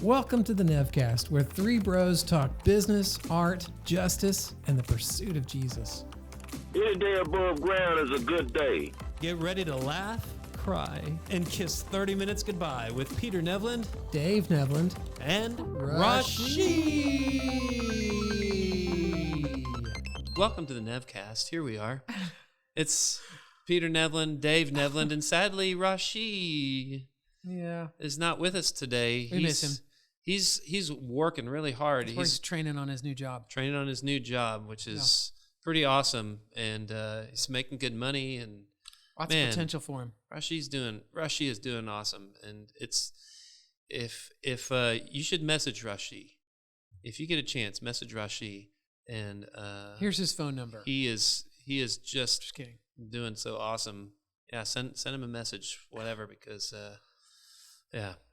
Welcome to the Nevcast, where three bros talk business, art, justice, and the pursuit of Jesus. Any day above ground is a good day. Get ready to laugh, cry, and kiss 30 minutes goodbye with Peter Nevland, Dave Nevland, and Rashid. Welcome to the Nevcast. Here we are. It's Peter Nevland, Dave Nevland, and sadly, Rashid is not with us today. We miss him. He's working really hard. He's training on his new job. Which is pretty awesome, and he's making good money and lots of potential for him. Rashid is doing awesome, and it's if you should message Rashid if you get a chance. Message Rashid, and here's his phone number. He is just kidding. Doing so awesome. Yeah, send him a message, whatever, because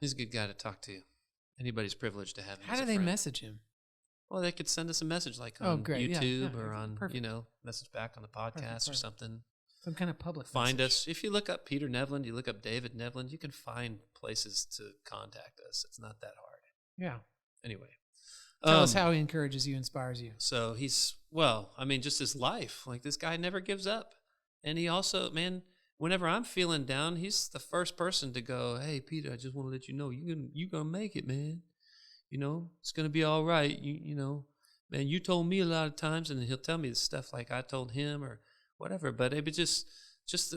he's a good guy to talk to. Anybody's privileged to have him. How do they message him? Well, they could send us a message like on YouTube or on, perfect. Message back on the podcast or something. Some kind of public Find message. us. If you look up Peter Nevland, you look up David Nevland, you can find places to contact us. It's not that hard. Yeah. Anyway. Tell us how he encourages you, inspires you. So just his life. Like, this guy never gives up. And he also, whenever I'm feeling down, he's the first person to go, "Hey, Peter, I just want to let you know you're gonna make it, man. It's gonna be all right. Man, you told me a lot of times," and he'll tell me the stuff like I told him or whatever. But it was just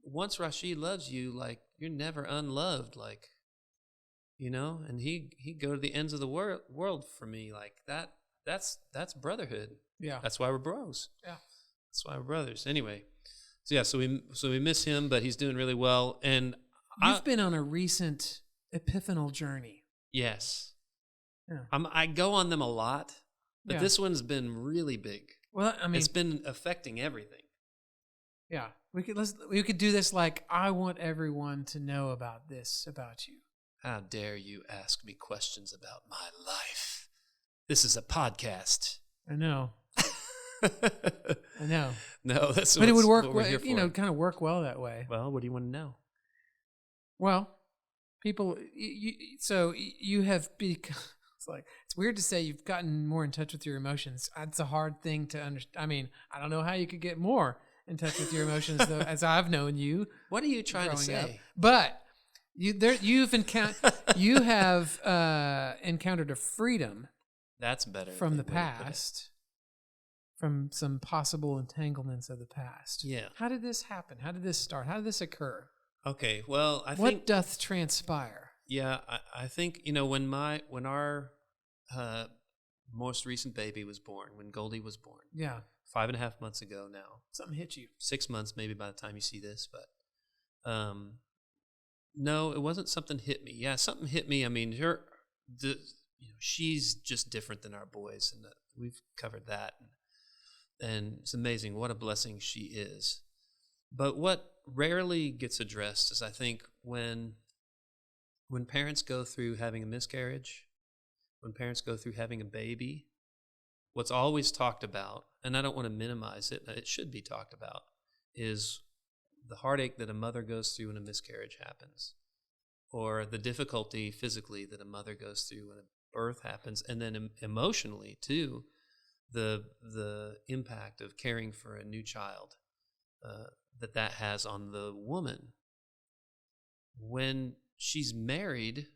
once Rashid loves you, like, you're never unloved, like, and he'd go to the ends of the world for me, like that. That's brotherhood. Yeah, that's why we're bros. Yeah, that's why we're brothers. Anyway. So we miss him, but he's doing really well. And you've been on a recent epiphanal journey. Yes. Yeah. I go on them a lot, but this one's been really big. Well, it's been affecting everything. Yeah, we could do this like, I want everyone to know about this about you. How dare you ask me questions about my life? This is a podcast. I know. I know. No, but it would work. Kind of work well that way. Well, what do you want to know? Well, people. You have become. It's weird to say you've gotten more in touch with your emotions. That's a hard thing to understand. I don't know how you could get more in touch with your emotions, though, as I've known you. What are you trying to say? Up. But you have encountered a freedom. That's better from the past. From some possible entanglements of the past. Yeah. How did this happen? How did this start? How did this occur? Okay, well, I think... What doth transpire? Yeah, I think, when our most recent baby was born, when Goldie was born. Yeah. 5.5 months ago now. Something hit you. 6 months maybe by the time you see this, but... no, it wasn't something hit me. Yeah, something hit me. She's just different than our boys, and we've covered that. And it's amazing what a blessing she is. But what rarely gets addressed is, I think, when parents go through having a miscarriage, when parents go through having a baby, what's always talked about, and I don't want to minimize it, it should be talked about, is the heartache that a mother goes through when a miscarriage happens, or the difficulty physically that a mother goes through when a birth happens, and then emotionally too, the impact of caring for a new child that has on the woman. When she's married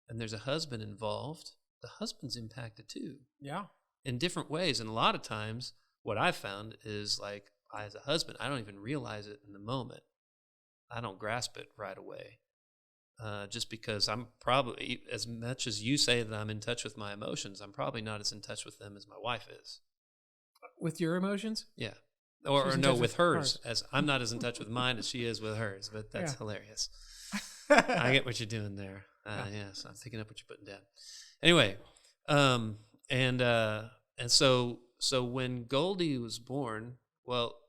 and there's a husband involved, the husband's impacted too. Yeah. In different ways. And a lot of times what I've found is, like, I, as a husband, I don't even realize it in the moment. I don't grasp it right away. Just because I'm probably, as much as you say that I'm in touch with my emotions, I'm probably not as in touch with them as my wife is. With your emotions? Yeah. Or no, with hers. As I'm not as in touch with mine as she is with hers, but that's hilarious. I get what you're doing there. So I'm picking up what you're putting down. Anyway, and so when Goldie was born, well,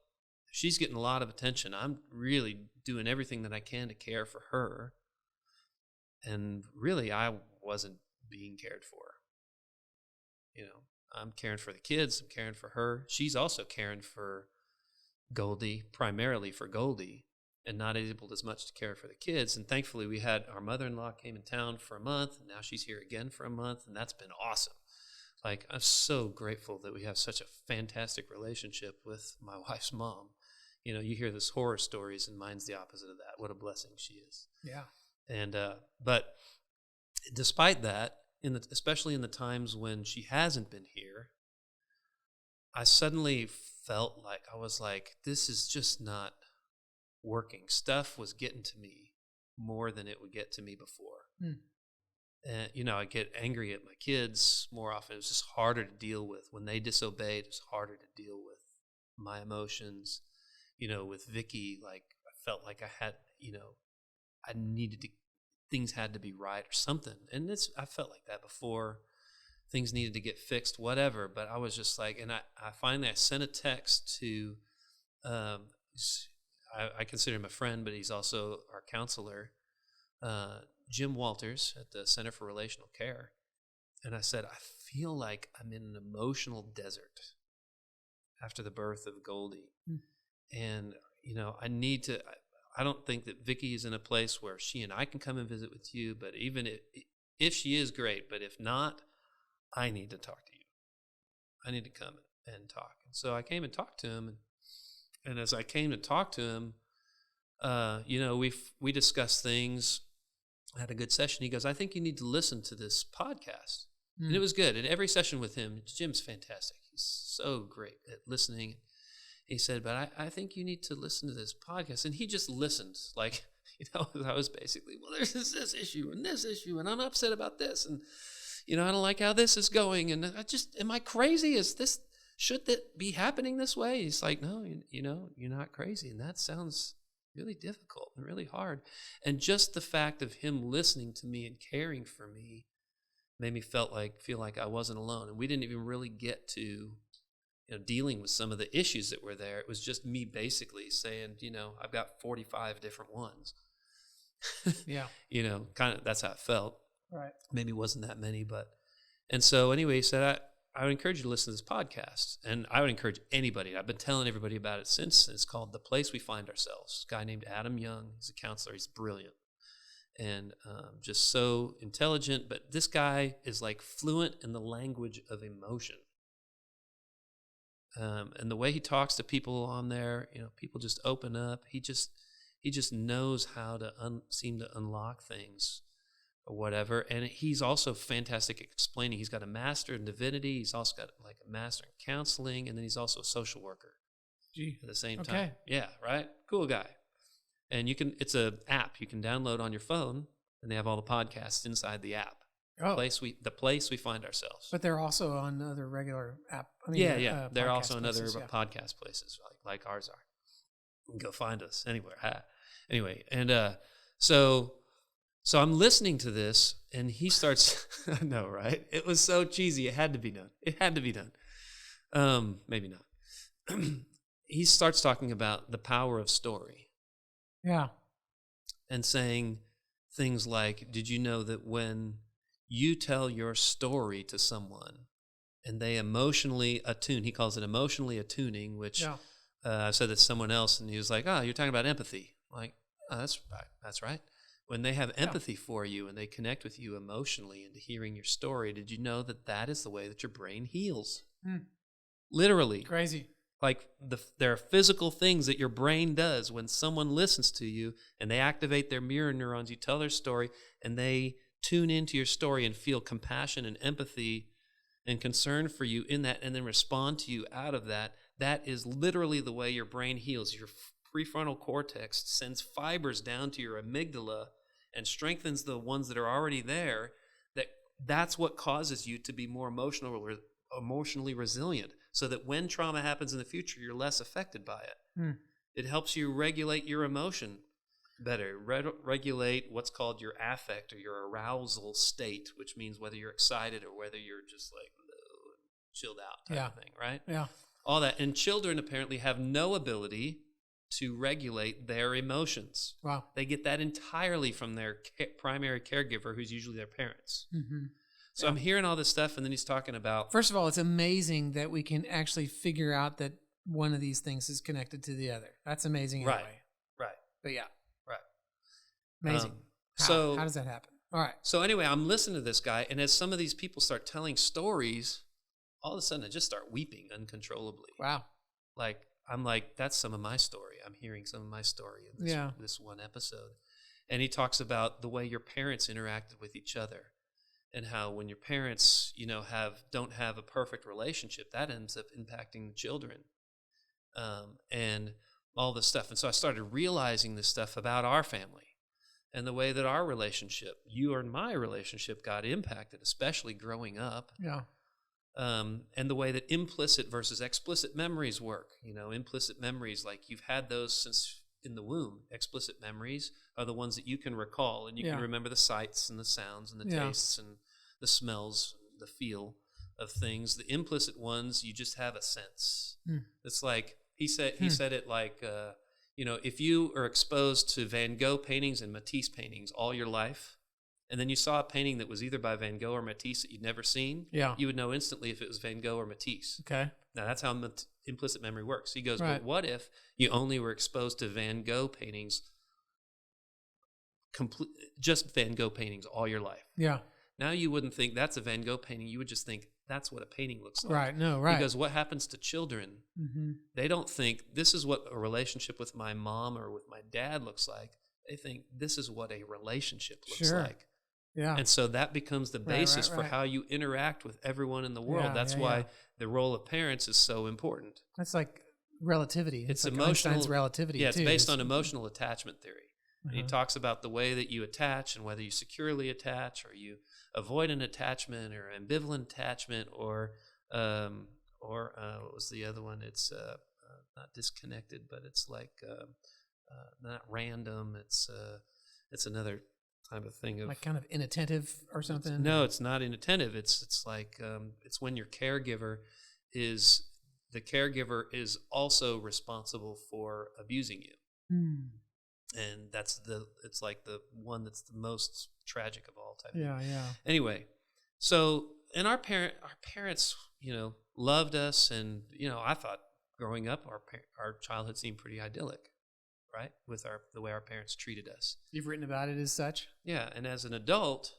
she's getting a lot of attention. I'm really doing everything that I can to care for her. And really, I wasn't being cared for. I'm caring for the kids. I'm caring for her. She's also caring for Goldie, primarily for Goldie. and not able as much to care for the kids. And thankfully, we had our mother-in-law came in town for a month, and now she's here again for a month, and that's been awesome. Like, I'm so grateful that we have such a fantastic relationship with my wife's mom. You know, you hear these horror stories, and mine's the opposite of that. What a blessing she is. Yeah. And but despite that, especially in the times when she hasn't been here, I suddenly felt like I was like, this is just not working. Stuff was getting to me more than it would get to me before. And, you know, I get angry at my kids more often. It was just harder to deal with. When they disobeyed, it was harder to deal with my emotions. You know, with Vicky, like, I felt like I had, you know, I needed to, things had to be right or something. And I felt like that before. Things needed to get fixed, whatever. But I was just like, and I finally sent a text to, I consider him a friend, but he's also our counselor, Jim Walters at the Center for Relational Care. And I said, I feel like I'm in an emotional desert after the birth of Goldie. And, you know, I don't think that Vicky is in a place where she and I can come and visit with you, but even if she is, great, but if not, I need to talk to you. I need to come and talk. And so I came and talked to him, and as I came to talk to him, you know, we discussed things. I had a good session. He goes, I think you need to listen to this podcast. And it was good. And every session with him, Jim's fantastic. He's so great at listening. He said, but I think you need to listen to this podcast. And he just listened. Like, you know, I was basically, well, there's this issue, and I'm upset about this. And, you know, I don't like how this is going. And am I crazy? Should that be happening this way? He's like, no, you know, you're not crazy. And that sounds really difficult and really hard. And just the fact of him listening to me and caring for me made me feel like I wasn't alone. And we didn't even really get to, you know, dealing with some of the issues that were there. It was just me basically saying, you know, I've got 45 different ones. Yeah. You know, kind of, that's how it felt. Right. Maybe it wasn't that many, and so anyway, he said, I would encourage you to listen to this podcast. And I would encourage anybody. I've been telling everybody about it since. It's called The Place We Find Ourselves. A guy named Adam Young. He's a counselor. He's brilliant. And just so intelligent. But this guy is like fluent in the language of emotion. And the way he talks to people on there, you know, people just open up. He just knows how to seem to unlock things or whatever. And he's also fantastic at explaining. He's got a master in divinity. He's also got like a master in counseling. And then he's also a social worker. Gee. At the same time. Yeah, right? Cool guy. And it's an app you can download on your phone, and they have all the podcasts inside the app. Oh. The place we find ourselves. But they're also on other regular app. They're also on other places, podcast places like ours are. You can go find us anywhere. Anyway, and so I'm listening to this, and he starts. I know, right? It was so cheesy. It had to be done. Maybe not. He starts talking about the power of story. Yeah. And saying things like, did you know that when you tell your story to someone and they emotionally attune, he calls it emotionally attuning, which I said to someone else, and he was like, oh, you're talking about empathy. I'm like, oh, that's right. When they have empathy for you and they connect with you emotionally into hearing your story, did you know that is the way that your brain heals? Literally. Crazy. Like there are physical things that your brain does when someone listens to you and they activate their mirror neurons. You tell their story and they tune into your story and feel compassion and empathy and concern for you in that, and then respond to you out of that. That is literally the way your brain heals. Your prefrontal cortex sends fibers down to your amygdala and strengthens the ones that are already there. That's what causes you to be more emotionally resilient, so that when trauma happens in the future, you're less affected by it. It helps you regulate your emotion better, regulate what's called your affect or your arousal state, which means whether you're excited or whether you're just like chilled out type of thing, right? Yeah. All that. And children apparently have no ability to regulate their emotions. Wow. They get that entirely from their primary caregiver, who's usually their parents. So I'm hearing all this stuff, and then he's talking about... First of all, it's amazing that we can actually figure out that one of these things is connected to the other. That's amazing. Right, anyway. right. But yeah, Right. amazing. How does that happen? All right. So anyway, I'm listening to this guy, and as some of these people start telling stories, all of a sudden I just start weeping uncontrollably. Wow. Like, I'm like, that's some of my story. I'm hearing some of my story in this one episode. And he talks about the way your parents interacted with each other, and how when your parents, don't have a perfect relationship, that ends up impacting the children, and all this stuff. And so I started realizing this stuff about our family and the way that our relationship, you and my relationship, got impacted, especially growing up. Yeah. And the way that implicit versus explicit memories work. Implicit memories, like you've had those since in the womb. Explicit memories are the ones that you can recall, and you can remember the sights and the sounds and the tastes and the smells, the feel of things. The implicit ones, you just have a sense. It's like he said it like, if you are exposed to Van Gogh paintings and Matisse paintings all your life, and then you saw a painting that was either by Van Gogh or Matisse that you'd never seen, you would know instantly if it was Van Gogh or Matisse. Okay. Now, that's how implicit memory works. He goes, but what if you only were exposed to Van Gogh paintings, just Van Gogh paintings all your life? Yeah. Now you wouldn't think that's a Van Gogh painting. You would just think that's what a painting looks like. Right. No, right. Because what happens to children, they don't think this is what a relationship with my mom or with my dad looks like. They think this is what a relationship looks like. Yeah. And so that becomes the basis for how you interact with everyone in the world. That's why the role of parents is so important. That's like relativity. It's like emotional Einstein's relativity. Yeah, it's based on emotional attachment theory. And he talks about the way that you attach and whether you securely attach or you avoid an attachment or ambivalent attachment or what was the other one? It's not disconnected, but it's like not random. It's another type of thing of like kind of inattentive or something. No, it's not inattentive. It's like it's when your caregiver is also responsible for abusing you. And it's like the one that's the most tragic of all time. Yeah. Anyway, so and our parents, loved us, and I thought growing up our childhood seemed pretty idyllic, right? With the way our parents treated us. You've written about it as such. Yeah, and as an adult,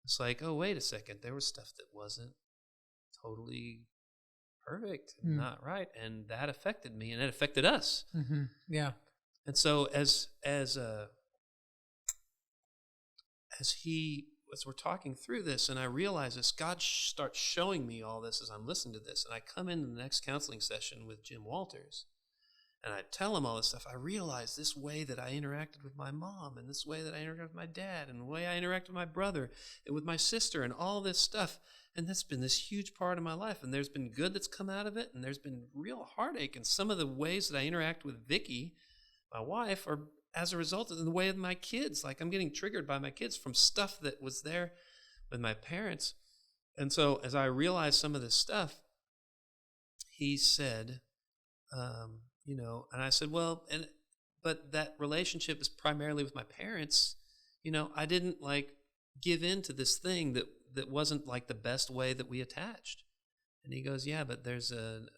it's like, oh, wait a second, there was stuff that wasn't totally perfect, not right, and that affected me, and it affected us. Yeah. And so as we're talking through this, and I realize this, God starts showing me all this as I'm listening to this, and I come into the next counseling session with Jim Walters, and I tell him all this stuff. I realize this way that I interacted with my mom, and this way that I interacted with my dad, and the way I interact with my brother, and with my sister, and all this stuff, and that's been this huge part of my life, and there's been good that's come out of it, and there's been real heartache, and some of the ways that I interact with Vicky, my wife, are as a result of the way of my kids. Like I'm getting triggered by my kids from stuff that was there with my parents. And so as I realized some of this stuff, he said, and I said, well, but that relationship is primarily with my parents. I didn't like give in to this thing that wasn't like the best way that we attached. And he goes, yeah, but there's an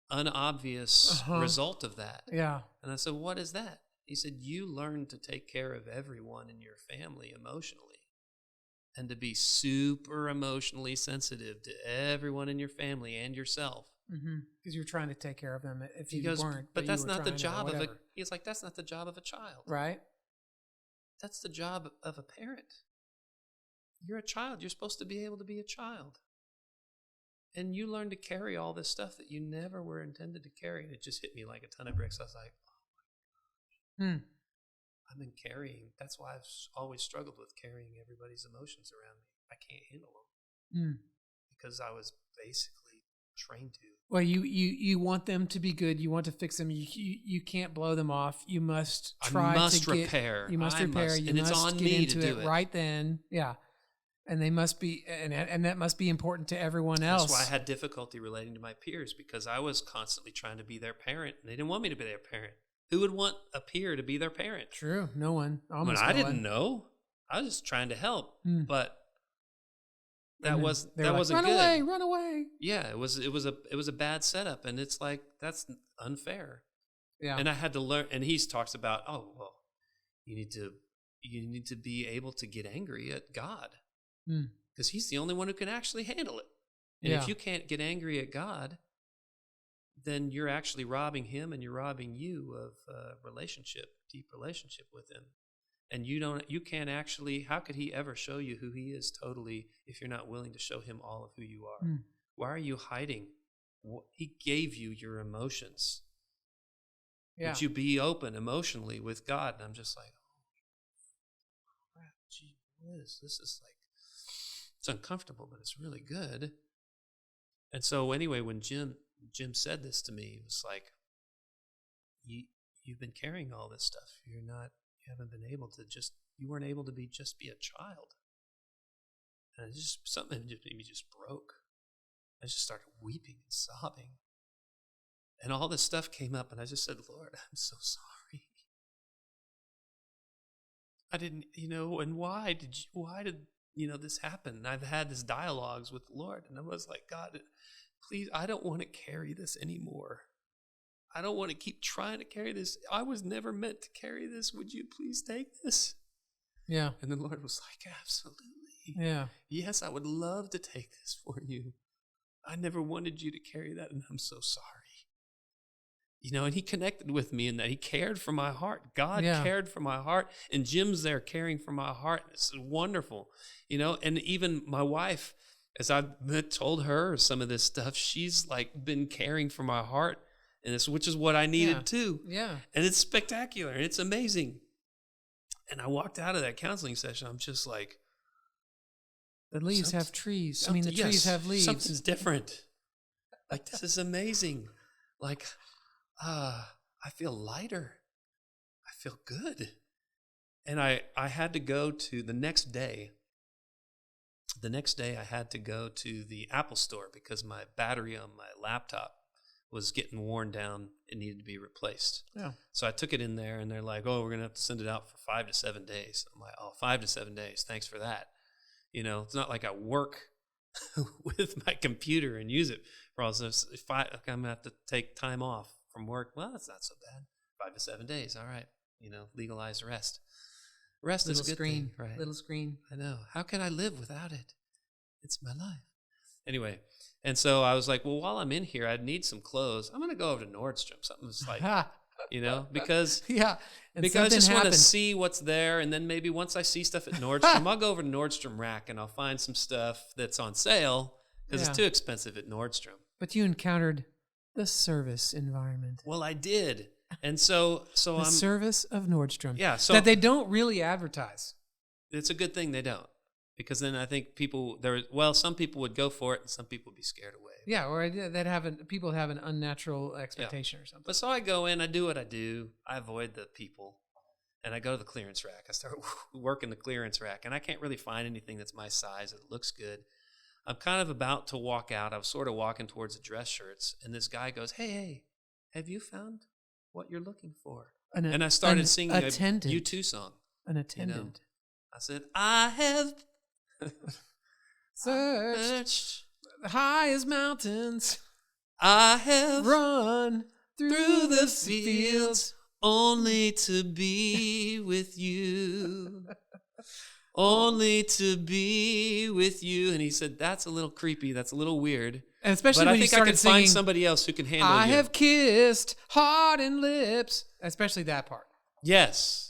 unobvious result of that. Yeah. And I said, what is that? He said, you learn to take care of everyone in your family emotionally and to be super emotionally sensitive to everyone in your family and yourself. Because you're trying to take care of them if he you goes, weren't. But that's not the job of he's like, that's not the job of a child. Right. That's the job of a parent. You're a child. You're supposed to be able to be a child. And you learn to carry all this stuff that you never were intended to carry. And it just hit me like a ton of bricks. I was like, oh my gosh. I've been carrying. That's why I've always struggled with carrying everybody's emotions around me. I can't handle them. Because I was basically trained to. Well, you want them to be good. You want to fix them. You can't blow them off. You must try to repair. You must repair. And it's on me to do it right then. Yeah. And they must be, and that must be important to everyone else. That's why I had difficulty relating to my peers, because I was constantly trying to be their parent, and they didn't want me to be their parent. Who would want a peer to be their parent? True, no one. Almost I didn't know. I was just trying to help, but that wasn't good. Run away. Yeah, it was a bad setup, and it's like that's unfair. Yeah. And I had to learn. And he talks about, oh, well, you need to be able to get angry at God because he's the only one who can actually handle it. And if you can't get angry at God, then you're actually robbing him and you're robbing you of deep relationship with him. And you can't actually, how could he ever show you who he is totally if you're not willing to show him all of who you are? Why are you hiding? He gave you your emotions. Yeah. Would you be open emotionally with God? And I'm just like, oh, crap, gee whiz, this is like, it's uncomfortable, but it's really good. And so anyway, when Jim said this to me, it was like, you've been carrying all this stuff. You weren't able to be a child. And something in me just broke. I just started weeping and sobbing. And all this stuff came up, and I just said, Lord, I'm so sorry. I didn't, and why did this happen? And I've had this dialogues with the Lord, and I was like, God, please, I don't want to carry this anymore. I don't want to keep trying to carry this. I was never meant to carry this. Would you please take this? Yeah. And the Lord was like, absolutely. Yeah. Yes, I would love to take this for you. I never wanted you to carry that, and I'm so sorry. And he connected with me in that he cared for my heart. God cared for my heart, and Jim's there caring for my heart. It's wonderful, and even my wife, as I've told her some of this stuff, she's like been caring for my heart, and which is what I needed too. Yeah. And it's spectacular, and it's amazing. And I walked out of that counseling session, I'm just like, the leaves have trees. I mean, the trees have leaves. Something's different. Like, this is amazing. Like, I feel lighter. I feel good. And I had to go to the next day. The next day I had to go to the Apple store because my battery on my laptop was getting worn down. It needed to be replaced. Yeah. So I took it in there, and they're like, oh, we're going to have to send it out for 5 to 7 days. I'm like, oh, 5 to 7 days. Thanks for that. It's not like I work with my computer and use it for all this. If I'm going to have to take time off from work, well, that's not so bad. 5 to 7 days. All right. Legalize rest. Rest is a good thing, right? Little screen. I know. How can I live without it? It's my life. Anyway, and so I was like, well, while I'm in here, I need some clothes. I'm going to go over to Nordstrom. Something's like, because I just want to see what's there. And then maybe once I see stuff at Nordstrom, I'll go over to Nordstrom Rack and I'll find some stuff that's on sale because it's too expensive at Nordstrom. But you encountered the service environment. Well, I did. And so the service of Nordstrom. Yeah. So that they don't really advertise. It's a good thing they don't. Because then I think some people would go for it and some people would be scared away. Yeah, or people have an unnatural expectation or something. But so I go in, I do what I do. I avoid the people, and I go to the clearance rack. I start working the clearance rack, and I can't really find anything that's my size that looks good. I'm kind of about to walk out. I was sort of walking towards the dress shirts, and this guy goes, hey, have you found what you're looking for? And I started singing a U2 song. An attendant. I said, I have searched the highest mountains. I have run through the fields only to be with you. Only to be with you. And he said, that's a little creepy. That's a little weird. And especially when I think I could find somebody else who can handle I have kissed heart and lips. Especially that part. Yes.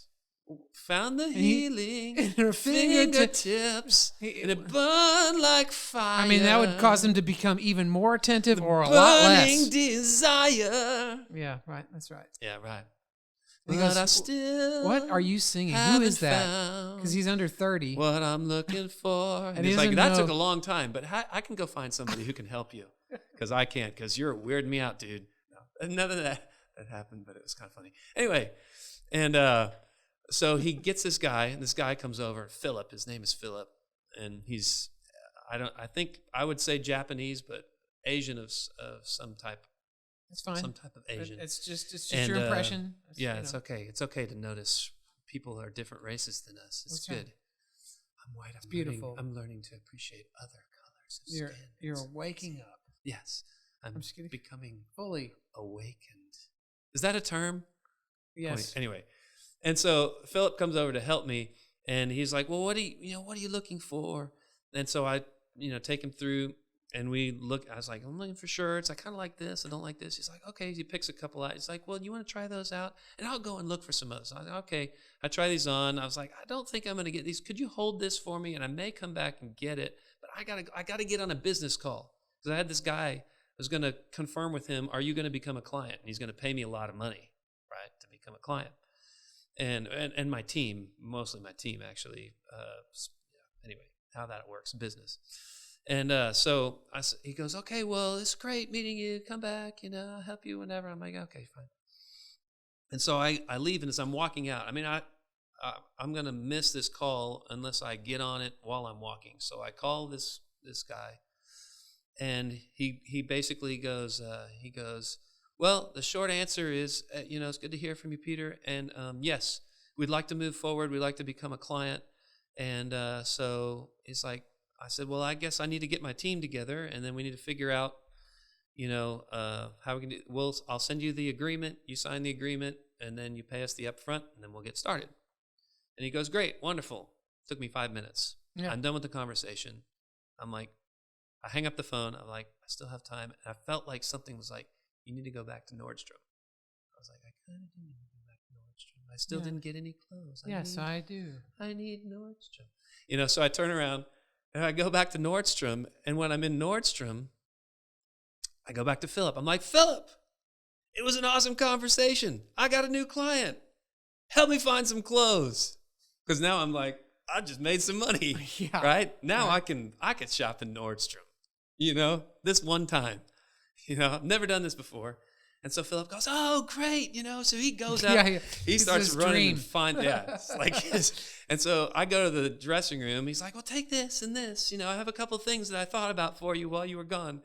Found the healing in her fingertips, and it burned like fire. I mean, that would cause him to become even more attentive or a lot less. Burning desire. Yeah, right. That's right. Yeah, right. But I still what are you singing? Who is that? Because he's under 30. What I'm looking for. And he's like, that took a long time, but I can go find somebody who can help you. Because I can't, because you're weirding me out, dude. No, none of that happened, but it was kind of funny. Anyway, and so he gets this guy, and this guy comes over, Philip. His name is Philip, and he's, I think I would say Japanese, but Asian of some type. That's fine. Some type of Asian. It's just your impression. It's okay. It's okay to notice people are different races than us. It's good. I'm white. It's beautiful. I'm learning to appreciate other colors of skin. You're waking up. Yes. I'm becoming fully awakened. Is that a term? Yes. Anyway, and so Philip comes over to help me, and he's like, "Well, what are you looking for?" And so I, take him through, and we look. I was like, "I'm looking for shirts. I kind of like this. I don't like this." He's like, "Okay." He picks a couple out. He's like, "Well, you want to try those out?" And I'll go and look for some others. I was like, "Okay." I try these on. I was like, "I don't think I'm going to get these. Could you hold this for me? And I may come back and get it, but I gotta get on a business call because I had this guy who was going to confirm with him, are you going to become a client? And he's going to pay me a lot of money, right, to become a client." And my team, mostly my team, actually. Anyway, how that works, business. And so he goes, "Okay, well, it's great meeting you. Come back, I'll help you whenever." I'm like, "Okay, fine." And so I leave, and as I'm walking out, I mean, I'm going to miss this call unless I get on it while I'm walking. So I call this guy, and he basically goes, "Well, the short answer is, it's good to hear from you, Peter. And yes, we'd like to move forward. We'd like to become a client." And so it's like, I said, "Well, I guess I need to get my team together, and then we need to figure out, how we can do. Well, I'll send you the agreement. You sign the agreement, and then you pay us the upfront, and then we'll get started." And he goes, "Great, wonderful." Took me 5 minutes. Yeah. I'm done with the conversation. I'm like, I hang up the phone. I'm like, I still have time. And I felt like something was like, "You need to go back to Nordstrom." I was like, I kind of do need to go back to Nordstrom. I still didn't get any clothes. I do. I need Nordstrom. So I turn around and I go back to Nordstrom. And when I'm in Nordstrom, I go back to Philip. I'm like, "Philip, it was an awesome conversation. I got a new client. Help me find some clothes." Because now I'm like, I just made some money, Yeah. right? Now I can shop in Nordstrom, this one time. I've never done this before. And so Philip goes, "Oh, great." So he goes out, Yeah. he starts running dream. and find, it's like his. And so I go to the dressing room. He's like, "Well, take this and this. I have a couple of things that I thought about for you while you were gone."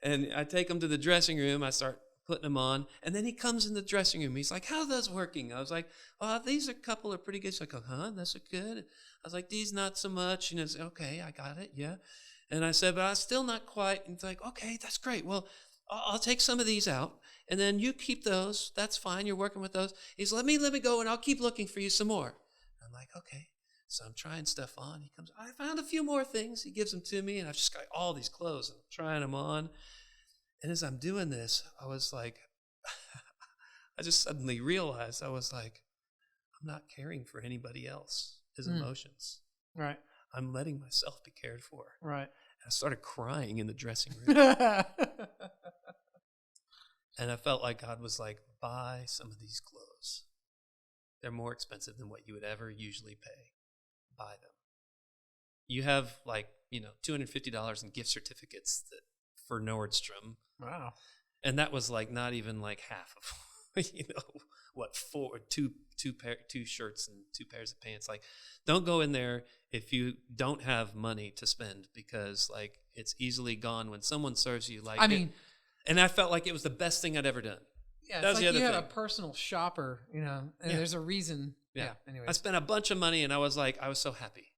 And I take him to the dressing room. I start putting them on. And then he comes in the dressing room. He's like, "How's those working?" I was like, "These couple are pretty good." He's like, "Uh-huh, those are good." I was like, "These not so much." He's like, "Okay, I got it, yeah." And I said, "But I'm still not quite." And he's like, "Okay, that's great. Well, I'll take some of these out, and then you keep those. That's fine. You're working with those." He's, let me go, and I'll keep looking for you some more." I'm like, "Okay." So I'm trying stuff on. He comes, "I found a few more things." He gives them to me, and I've just got all these clothes, and I'm trying them on. And as I'm doing this, I was like, I just suddenly realized, I was like, I'm not caring for anybody else's emotions. Right. I'm letting myself be cared for. Right. And I started crying in the dressing room. And I felt like God was like, "Buy some of these clothes. They're more expensive than what you would ever usually pay. Buy them. You have like, $250 in gift certificates for Nordstrom." Wow. And that was like not even like half of, two shirts and 2 pairs of pants. Like, don't go in there if you don't have money to spend, because like it's easily gone when someone serves you like. And I felt like it was the best thing I'd ever done. Yeah, that it's was like the you other have thing. a personal shopper, and there's a reason. Yeah. Anyways. I spent a bunch of money, and I was so happy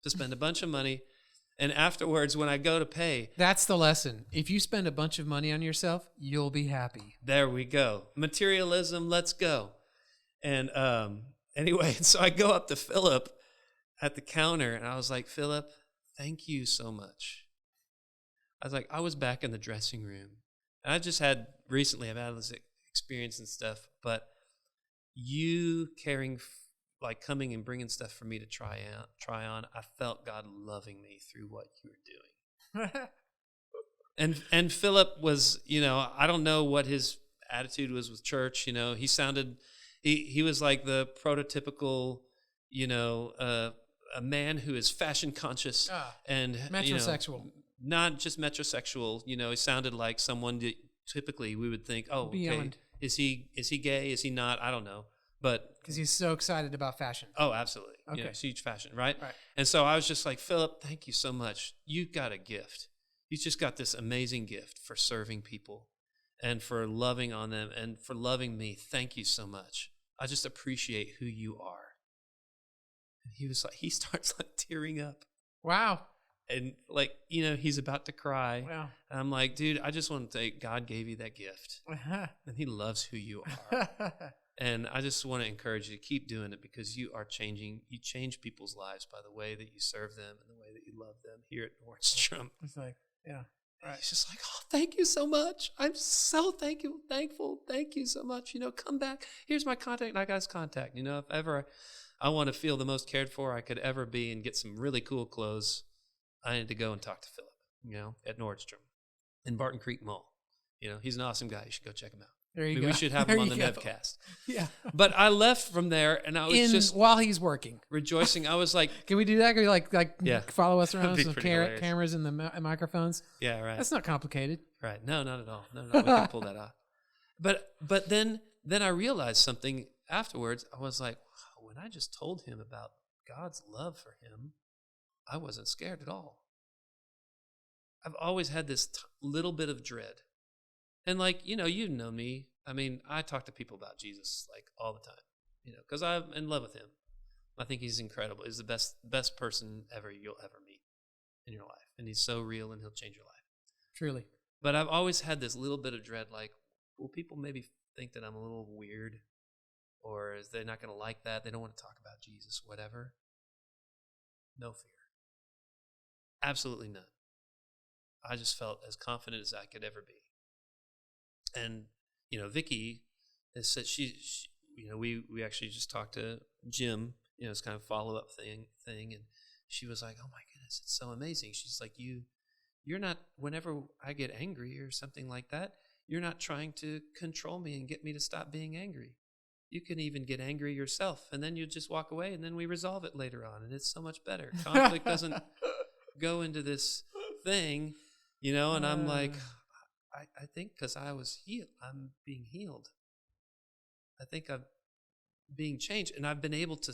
to spend a bunch of money. And afterwards, when I go to pay, that's the lesson. If you spend a bunch of money on yourself, you'll be happy. There we go. Materialism, let's go. And anyway, so I go up to Philip at the counter, and I was like, "Philip, thank you so much." I was like, I was back in the dressing room. And I've had this experience and stuff, but you coming and bringing stuff for me to try on, I felt God loving me through what you were doing. And Philip was, I don't know what his attitude was with church. He sounded, he was like the prototypical, a man who is fashion conscious and metrosexual. Not just metrosexual. He sounded like someone that typically we would think, oh, Beyond. Okay, is he gay? Is he not? I don't know. But because he's so excited about fashion. Oh, absolutely. Okay. It's huge fashion, right? Right. And so I was just like, "Philip, thank you so much. You got a gift. You just got this amazing gift for serving people and for loving on them and for loving me. Thank you so much. I just appreciate who you are." And he starts like tearing up. Wow. And like, he's about to cry. Wow. And I'm like, dude, I just want to say God gave you that gift. And he loves who you are. And I just want to encourage you to keep doing it because you change people's lives by the way that you serve them and the way that you love them here at Nordstrom. It's like, yeah. Right. He's just like, oh, thank you so much. I'm so thankful. Thank you so much. Come back. Here's my contact. And I got his contact. If ever I want to feel the most cared for I could ever be and get some really cool clothes, I need to go and talk to Philip, at Nordstrom in Barton Creek Mall. He's an awesome guy. You should go check him out. There you go. We should have him on the Nevcast. Yeah. But I left from there and I was just while he's working, rejoicing. I was like, can we do that? Can we yeah. follow us around That'd be with some pretty hilarious. cameras and the microphones? Yeah, right. That's not complicated. Right. No, not at all. No, we can pull that off. But then I realized something afterwards. I was like, wow, when I just told him about God's love for him, I wasn't scared at all. I've always had this little bit of dread. And you know me. I mean, I talk to people about Jesus like all the time, because I'm in love with him. I think he's incredible. He's the best person you'll ever meet in your life. And he's so real and he'll change your life. Truly. But I've always had this little bit of dread, like, will people maybe think that I'm a little weird? Or is they not going to like that? They don't want to talk about Jesus, whatever. No fear. Absolutely none. I just felt as confident as I could ever be. And, Vicky has said she we actually just talked to Jim, it's kind of a follow-up thing. And she was like, oh my goodness, it's so amazing. She's like, you're not, whenever I get angry or something like that, you're not trying to control me and get me to stop being angry. You can even get angry yourself and then you just walk away and then we resolve it later on. And it's so much better. Conflict doesn't go into this thing, and I'm like, I think because I was healed, I'm being healed. I think I'm being changed. And I've been able to,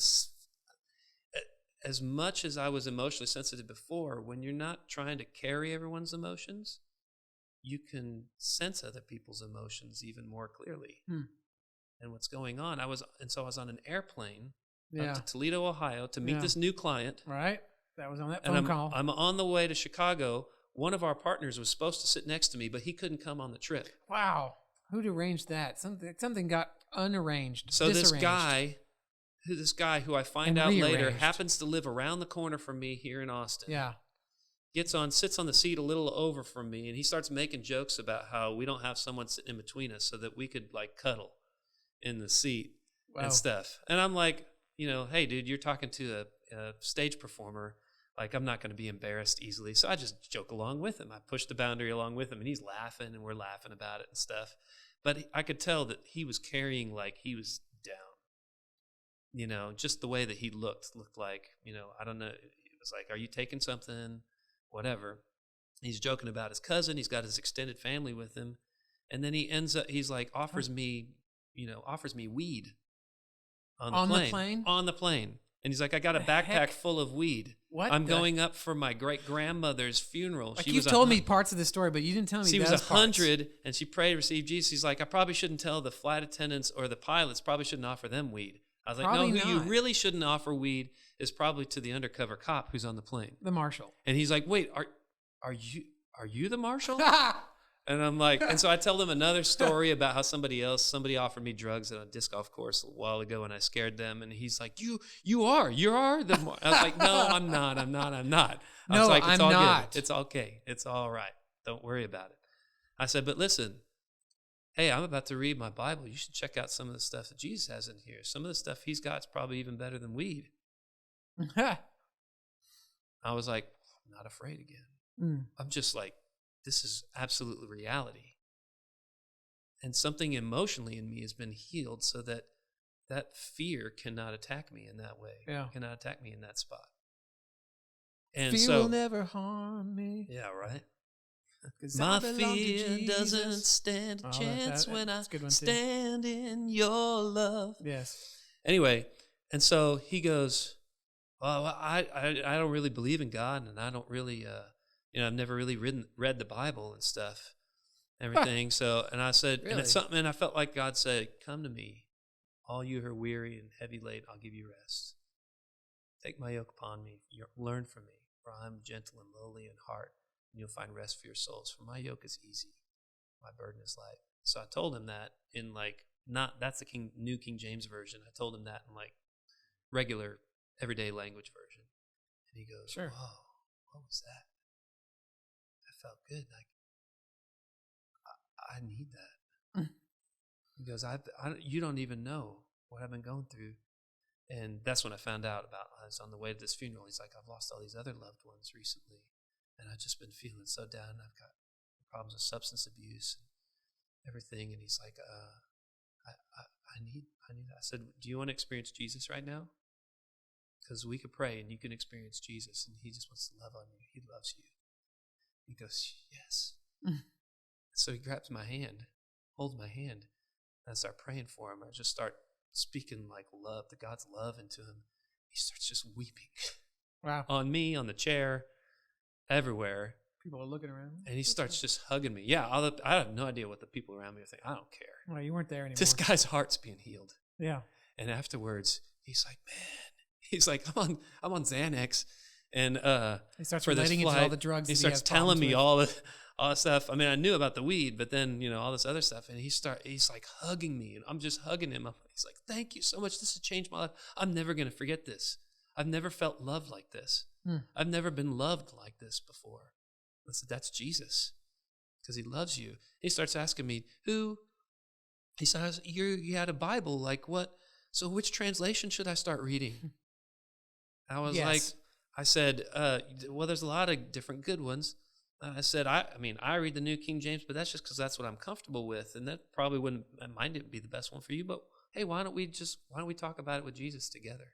as much as I was emotionally sensitive before, when you're not trying to carry everyone's emotions, you can sense other people's emotions even more clearly. And what's going on. So I was on an airplane up to Toledo, Ohio to meet this new client. Right. That was on that phone call. I'm on the way to Chicago. One of our partners was supposed to sit next to me, but he couldn't come on the trip. Wow. Who'd arrange that? Something got unarranged. So this guy who I find out later happens to live around the corner from me here in Austin. Yeah. Sits on the seat a little over from me, and he starts making jokes about how we don't have someone sitting in between us so that we could cuddle in the seat and stuff. And I'm like, hey dude, you're talking to a stage performer. Like, I'm not going to be embarrassed easily. So I just joke along with him. I push the boundary along with him, and he's laughing, and we're laughing about it and stuff. But I could tell that he was carrying like he was down. Just the way that he looked like, I don't know. It was like, are you taking something? Whatever. He's joking about his cousin. He's got his extended family with him. And then he's like, offers me weed on the plane. On the plane. And he's like, I got a backpack full of weed. What? I'm going up for my great-grandmother's funeral. Like, you've told me parts of the story, but you didn't tell me she those was 100, parts. and she prayed to receive Jesus. He's like, I probably shouldn't tell the flight attendants or the pilots, probably shouldn't offer them weed. I was like, probably no, who not. you really shouldn't offer weed is probably to the undercover cop who's on the plane. The marshal. And he's like, wait, are you the marshal? And I'm like, and so I tell them another story about how somebody offered me drugs at a disc golf course a while ago, and I scared them. And he's like, you are the. I was like, no, I'm not. I was like, it's all good. It's okay. It's all right. Don't worry about it. I said, but listen, hey, I'm about to read my Bible. You should check out some of the stuff that Jesus has in here. Some of the stuff he's got is probably even better than weed. I was like, I'm not afraid again. I'm just like, this is absolutely reality. And something emotionally in me has been healed so that that fear cannot attack me in that way. Yeah. Cannot attack me in that spot. And fear so, will never harm me. Yeah, right. My fear doesn't stand a chance when I stand in your love. Yes. Anyway, and so he goes, well, I don't really believe in God, and I don't really, I've never really read the Bible and stuff, everything. So, and I said, really? And it's something, and I felt like God said, come to me, all you who are weary and heavy laden, I'll give you rest. Take my yoke upon me, learn from me, for I am gentle and lowly in heart, and you'll find rest for your souls. For my yoke is easy, my burden is light. So I told him that in that's the New King James Version. I told him that in regular, everyday language version. And he goes, Sure. Whoa, what was that? That felt good. I need that. He goes, you don't even know what I've been going through. And that's when I found out I was on the way to this funeral. He's like, I've lost all these other loved ones recently, and I've just been feeling so down. I've got problems with substance abuse and everything. And he's like, I need that. I said, do you want to experience Jesus right now? Because we could pray and you can experience Jesus, and he just wants to love on you. He loves you. He goes, yes. So he grabs my hand, holds my hand, and I start praying for him. I just start speaking love, the God's love into him. He starts just weeping. Wow. On me, on the chair, everywhere. People are looking around. And he starts just hugging me. Yeah, I have no idea what the people around me are thinking. I don't care. Well, you weren't there anymore. This guy's heart's being healed. Yeah. And afterwards, he's like, man. He's like, I'm on Xanax. And he starts for relating this into all the drugs. He starts telling me all the stuff. I mean, I knew about the weed, but then, all this other stuff. And he's like hugging me, and I'm just hugging him. He's like, thank you so much. This has changed my life. I'm never going to forget this. I've never felt love like this. I've never been loved like this before. I said, that's Jesus, because he loves you. He starts asking me, he says, you had a Bible, what? So which translation should I start reading? I was I said, well, there's a lot of different good ones. I said, I read the New King James, but that's just because that's what I'm comfortable with, and that probably wouldn't be the best one for you. But hey, why don't we talk about it with Jesus together?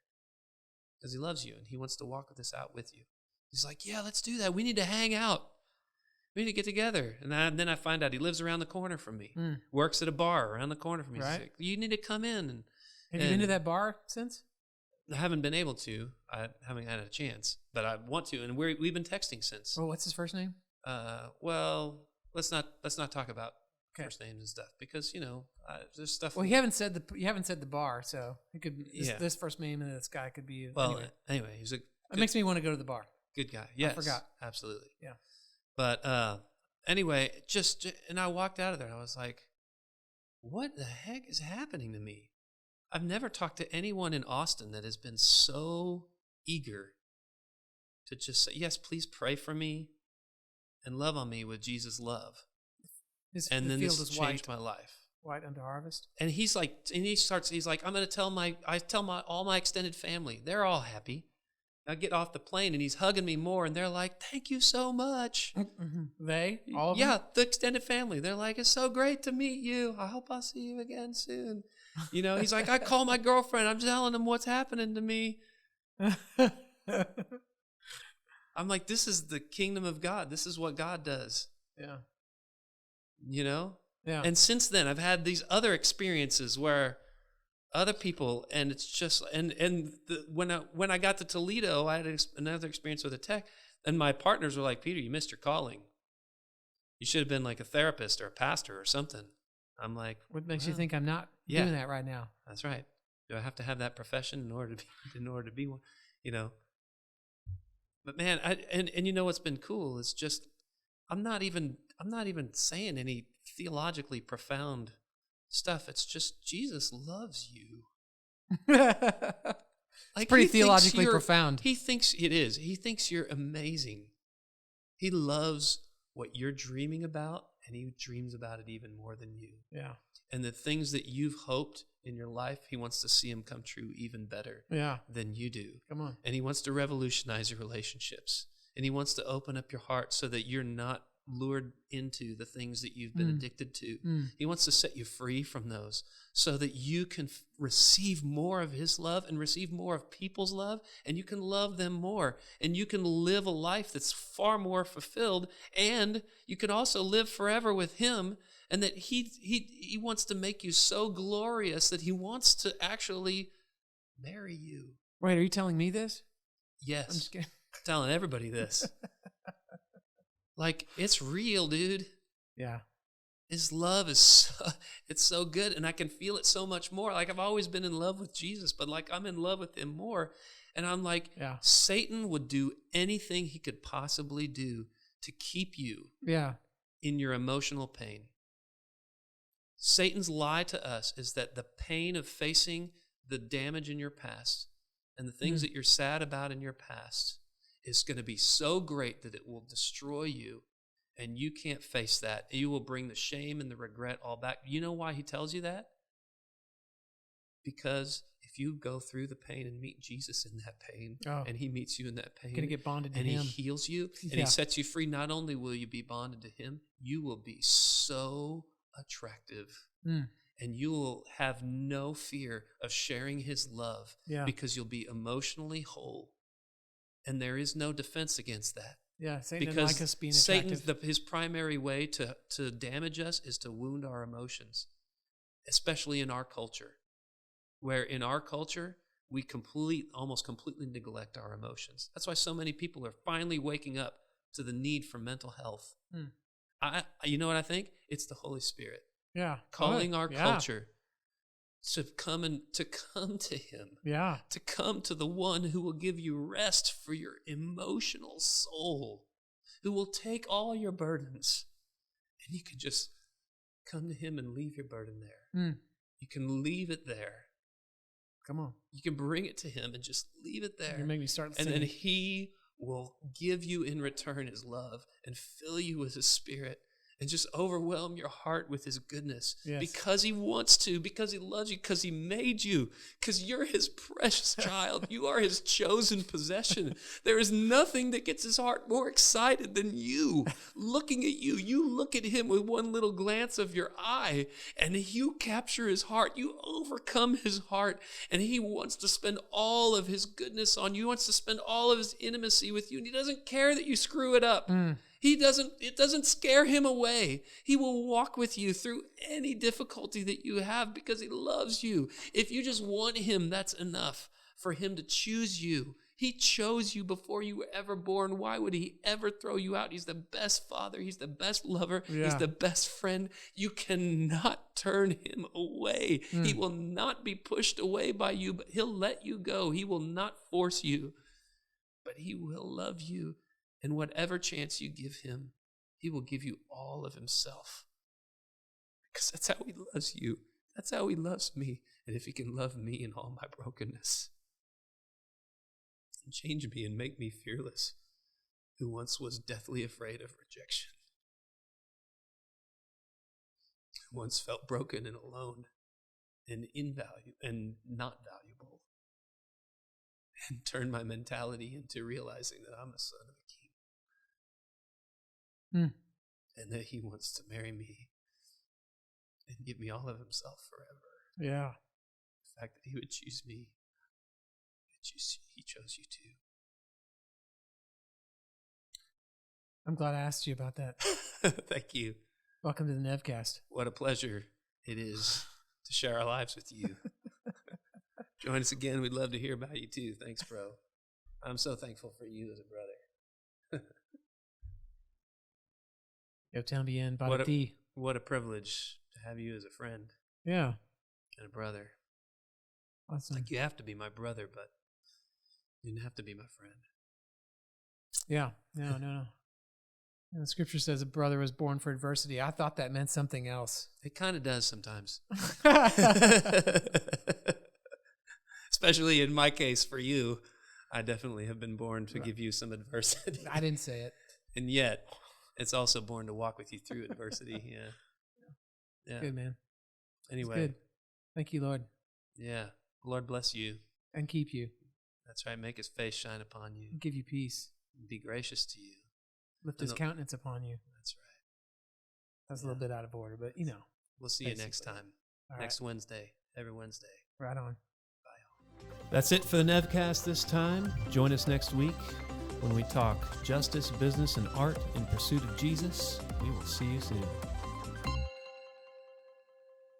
Because he loves you and he wants to walk this out with you. He's like, yeah, let's do that. We need to hang out. We need to get together. And then I find out he lives around the corner from me, works at a bar around the corner from me. Right. He's like, you need to come in. Have you been to that bar since? I haven't been able to. I haven't had a chance, but I want to. And we've been texting since. Oh, what's his first name? Well, let's not talk about first names and stuff, because there's stuff. Well, you haven't said the bar, so it could this first name and this guy could be. Well, anyway, he's it makes me want to go to the bar. Good guy. Yes, I forgot. Absolutely. Yeah. But anyway, and I walked out of there and I was like, what the heck is happening to me? I've never talked to anyone in Austin that has been so eager to just say, yes, please pray for me and love on me with Jesus' love. This changed my life. White unto harvest. And he's like, I'm going to tell all my extended family. They're all happy. I get off the plane and he's hugging me more, and they're like, thank you so much. They? All of them? Yeah, the extended family. They're like, it's so great to meet you. I hope I'll see you again soon. He's like, I call my girlfriend. I'm telling them what's happening to me. I'm like, this is the kingdom of God. This is what God does. Yeah. Yeah. And since then, I've had these other experiences where other people, and it's just, when I got to Toledo, I had another experience with a tech, and my partners were like, Peter, you missed your calling. You should have been like a therapist or a pastor or something. I'm like, what makes you think I'm not doing that right now? That's right. Do I have to have that profession in order to be one? But man, what's been cool is just I'm not even saying any theologically profound stuff. It's just Jesus loves you. It's pretty theologically profound. He thinks it is. He thinks you're amazing. He loves what you're dreaming about, and he dreams about it even more than you. Yeah. And the things that you've hoped in your life, he wants to see them come true even better than you do. Come on. And he wants to revolutionize your relationships. And he wants to open up your heart so that you're not lured into the things that you've been addicted to. He wants to set you free from those so that you can receive more of his love and receive more of people's love, and you can love them more, and you can live a life that's far more fulfilled, and you can also live forever with him, and that he wants to make you so glorious that he wants to actually marry you. Wait, are you telling me this? Yes. I'm just kidding. I'm telling everybody this. Like, it's real, dude. Yeah. His love is so good, and I can feel it so much more. Like, I've always been in love with Jesus, but like I'm in love with him more. And I'm like, Yeah. Satan would do anything he could possibly do to keep you Yeah. in your emotional pain. Satan's lie to us is that the pain of facing the damage in your past and the things that you're sad about in your past is going to be so great that it will destroy you, and you can't face that. You will bring the shame and the regret all back. You know why he tells you that? Because if you go through the pain and meet Jesus in that pain, and he meets you in that pain, Gonna get bonded to and him. he heals you, and he sets you free, not only will you be bonded to him, you will be so attractive. And you will have no fear of sharing his love because you'll be emotionally whole. And there is no defense against that. Yeah, Satan because doesn't like us being attractive. Satan's his primary way to damage us is to wound our emotions, especially in our culture, where in our culture, we almost completely neglect our emotions. That's why so many people are finally waking up to the need for mental health. You know what I think? It's the Holy Spirit. Yeah. Calling our culture to come to him. Yeah. To come to the one who will give you rest for your emotional soul, who will take all your burdens, and you can just come to him and leave your burden there. You can leave it there. Come on. You can bring it to him and just leave it there. You make me start and singing. then he will give you in return his love and fill you with his Spirit and just overwhelm your heart with his goodness because he wants to, because he loves you, because he made you, because you're his precious child. You are his chosen possession. There is nothing that gets his heart more excited than you. Looking at you, you look at him with one little glance of your eye, and you capture his heart. You overcome his heart, and he wants to spend all of his goodness on you. He wants to spend all of his intimacy with you, and he doesn't care that you screw it up. It doesn't scare him away. He will walk with you through any difficulty that you have because he loves you. If you just want him, that's enough for him to choose you. He chose you before you were ever born. Why would he ever throw you out? He's the best father. He's the best lover. He's the best friend. You cannot turn him away. He will not be pushed away by you, but he'll let you go. He will not force you, but he will love you. And whatever chance you give him, he will give you all of himself. Because that's how he loves you. That's how he loves me. And if he can love me in all my brokenness, and change me and make me fearless, who once was deathly afraid of rejection, who once felt broken and alone and invaluable and not valuable, and turned my mentality into realizing that I'm a son of a king. And that he wants to marry me and give me all of himself forever. Yeah. The fact that he would choose me, he chose you too. I'm glad I asked you about that. Thank you. Welcome to the Nevcast. What a pleasure it is to share our lives with you. Join us again. We'd love to hear about you too. Thanks, bro. I'm so thankful for you as a brother. Yo también para ti. What a privilege to have you as a friend. Yeah. And a brother. Awesome. Like, you have to be my brother, but you didn't have to be my friend. Yeah. No. And the scripture says a brother was born for adversity. I thought that meant something else. It kind of does sometimes. Especially in my case for you. I definitely have been born to give you some adversity. I didn't say it. And yet, it's also born to walk with you through adversity. Yeah. Good, man. Anyway. Good. Thank you, Lord. Yeah. Lord bless you. And keep you. That's right. Make his face shine upon you. And give you peace. Be gracious to you. Lift his countenance upon you. That's right. That's a little bit out of order, but you know. We'll see you next time. Next Wednesday. Every Wednesday. Right on. Bye. That's it for the Nevcast this time. Join us next week when we talk justice, business, and art in pursuit of Jesus. We will see you soon.